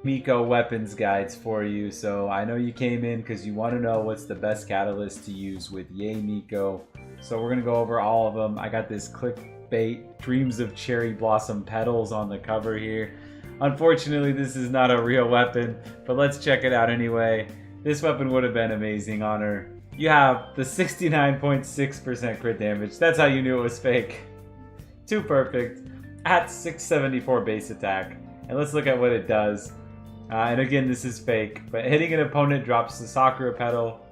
Miko weapons guides for you. So I know you came in because you want to know what's the best catalyst to use with Yae Miko. So we're going to go over all of them. I got this clickbait Dreams of Cherry Blossom Petals on the cover here. Unfortunately, this is not a real weapon, but let's check it out anyway. This weapon would have been amazing on her. You have the 69.6% crit damage. That's how you knew it was fake. Too perfect. At 674 base attack. And let's look at what it does. And again, this is fake, but hitting an opponent drops the Sakura petal.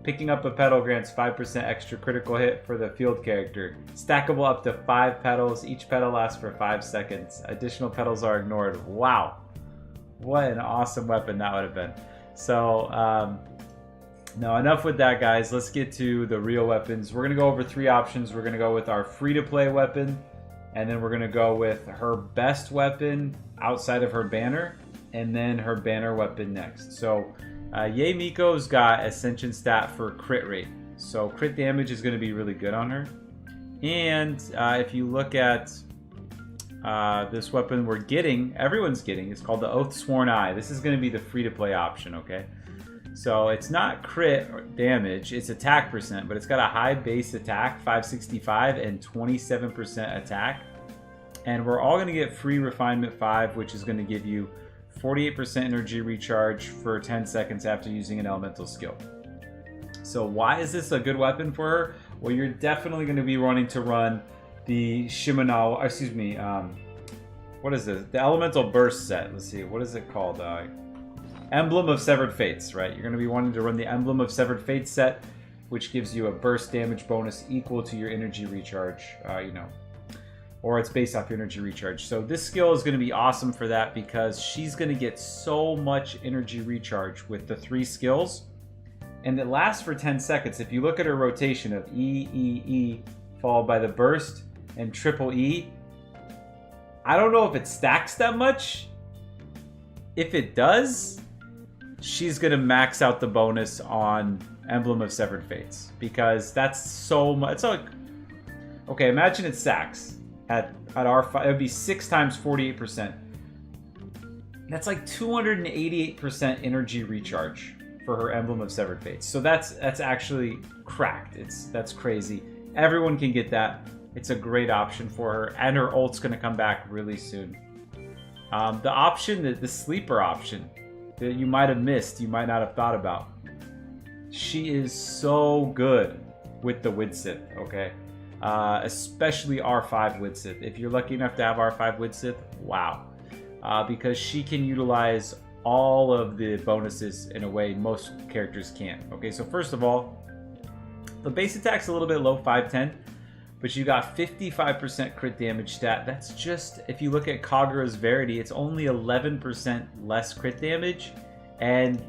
Picking up a petal grants 5% extra critical hit for the field character. Stackable up to 5 petals. Each petal lasts for 5 seconds. Additional petals are ignored. Wow. What an awesome weapon that would have been. So, now enough with that, guys. Let's get to the real weapons. We're going to go over 3 options. We're going to go with our free-to-play weapon. And then we're going to go with her best weapon outside of her banner. And then her banner weapon next. So, Yae Miko's got Ascension stat for crit rate. So crit damage is going to be really good on her. And if you look at this weapon we're getting, everyone's getting, it's called the Oathsworn Eye. This is going to be the free-to-play option, okay? So it's not crit damage, it's attack percent, but it's got a high base attack, 565, and 27% attack. And we're all going to get free Refinement 5, which is going to give you 48% energy recharge for 10 seconds after using an elemental skill. So why is this a good weapon for her? Well, you're definitely going to be wanting to run the Shimanawa, excuse me, what is this? The Elemental Burst set. Let's see, what is it called? Emblem of Severed Fates, right? You're going to be wanting to run the Emblem of Severed Fates set, which gives you a burst damage bonus equal to your energy recharge, or it's based off your energy recharge. So this skill is going to be awesome for that because she's going to get so much energy recharge with the 3 skills. And it lasts for 10 seconds. If you look at her rotation of E, E, E, followed by the burst and triple E, I don't know if it stacks that much. If it does, she's going to max out the bonus on Emblem of Severed Fates because that's so much. It's like, okay, imagine it stacks. At R5, it would be 6 times 48%. That's like 288% energy recharge for her Emblem of Severed Fates. So that's actually cracked. That's crazy. Everyone can get that. It's a great option for her, and her ult's going to come back really soon. The option, the sleeper option that you might have missed, you might not have thought about. She is so good with the Widsith, okay? Especially R5 Widsith. If you're lucky enough to have R5 Widsith, wow. Because she can utilize all of the bonuses in a way most characters can't. Okay, so first of all, the base attack's a little bit low, 510, but you got 55% crit damage stat. That's just, if you look at Kagura's Verity, it's only 11% less crit damage, and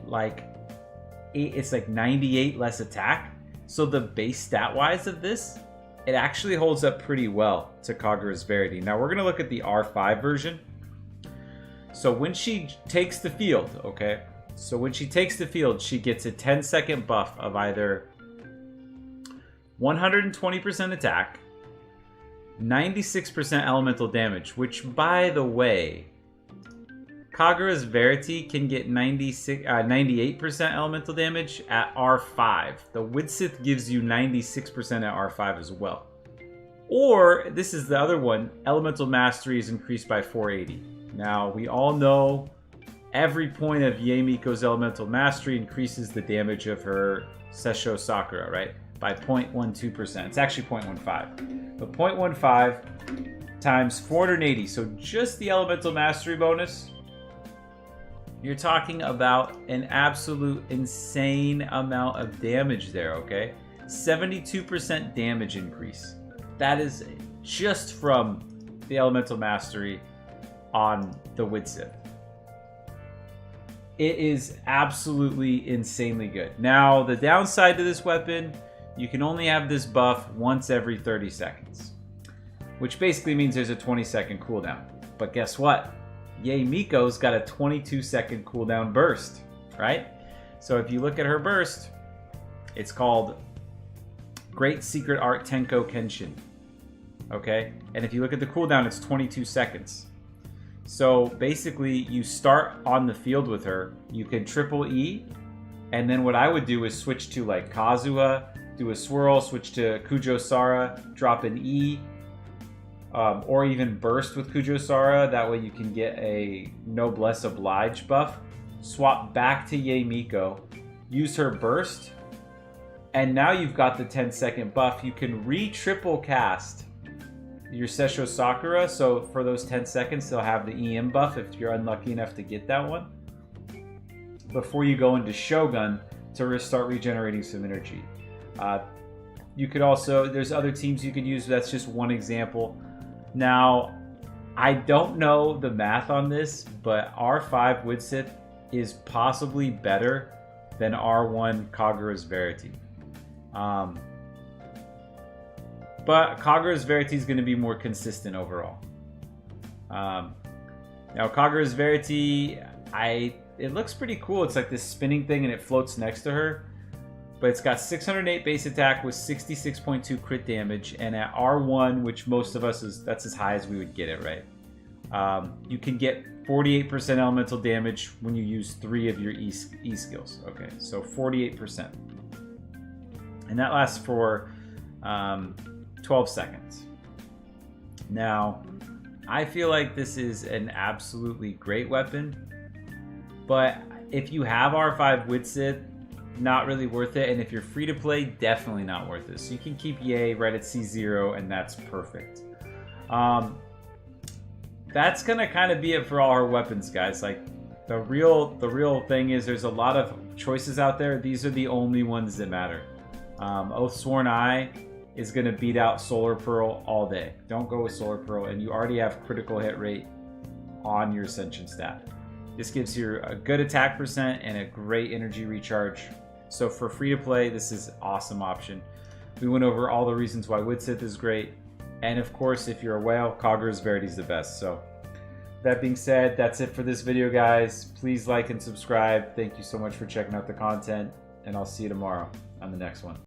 it's like 98 less attack. So the base stat-wise of this, it actually holds up pretty well to Kagura's Verity. Now we're going to look at the R5 version. So when she takes the field, okay? So when she takes the field, she gets a 10-second buff of either 120% attack, 96% elemental damage, which, by the way, Kagura's Verity can get 98% elemental damage at R5. The Widsith gives you 96% at R5 as well. Or, this is the other one, Elemental Mastery is increased by 480. Now, we all know every point of Yae Miko's Elemental Mastery increases the damage of her Seisho Sakura, right? By 0.12%. It's actually 0.15. But 0.15 times 480. So just the Elemental Mastery bonus, you're talking about an absolute insane amount of damage there, okay? 72% damage increase. That is just from the Elemental Mastery on the Widsith. It is absolutely insanely good. Now, the downside to this weapon, you can only have this buff once every 30 seconds, which basically means there's a 20-second cooldown. But guess what? Yae Miko's got a 22-second cooldown burst, right? So if you look at her burst, it's called Great Secret Art Tenko Kenshin, okay? And if you look at the cooldown, it's 22 seconds. So basically, you start on the field with her. You can triple E, and then what I would do is switch to like Kazuha, do a swirl, switch to Kujo-Sara, drop an E, or even burst with Kujo-Sara. That way you can get a Noblesse Oblige buff. Swap back to Yae Miko, use her burst, and now you've got the 10-second buff. You can re-triple cast your Sessho Sakura, so for those 10 seconds they'll have the EM buff if you're unlucky enough to get that one, before you go into Shogun to start regenerating some energy. You could also, there's other teams you could use, that's just one example. Now, I don't know the math on this, but R5 Widsith is possibly better than R1 Kagura's Verity. But Kagura's Verity is going to be more consistent overall. Now Kagura's Verity, it looks pretty cool. It's like this spinning thing and it floats next to her. But it's got 608 base attack with 66.2 crit damage, and at R1, which most of us that's as high as we would get it, right? You can get 48% elemental damage when you use 3 of your E skills. Okay, so 48%. And that lasts for 12 seconds. Now, I feel like this is an absolutely great weapon, but if you have R5 Widsith, not really worth it, and if you're free to play, definitely not worth it. So you can keep Yae right at C0, and that's perfect. That's gonna kind of be it for all our weapons, guys. Like the real thing is there's a lot of choices out there. These are the only ones that matter. Oathsworn Eye is gonna beat out Solar Pearl all day. Don't go with Solar Pearl, and you already have critical hit rate on your Ascension stat. This gives you a good attack percent and a great energy recharge. So for free to play, this is an awesome option. We went over all the reasons why Widsith is great. And of course, if you're a whale, Kagura's Verity is the best. So that being said, that's it for this video, guys. Please like and subscribe. Thank you so much for checking out the content, and I'll see you tomorrow on the next one.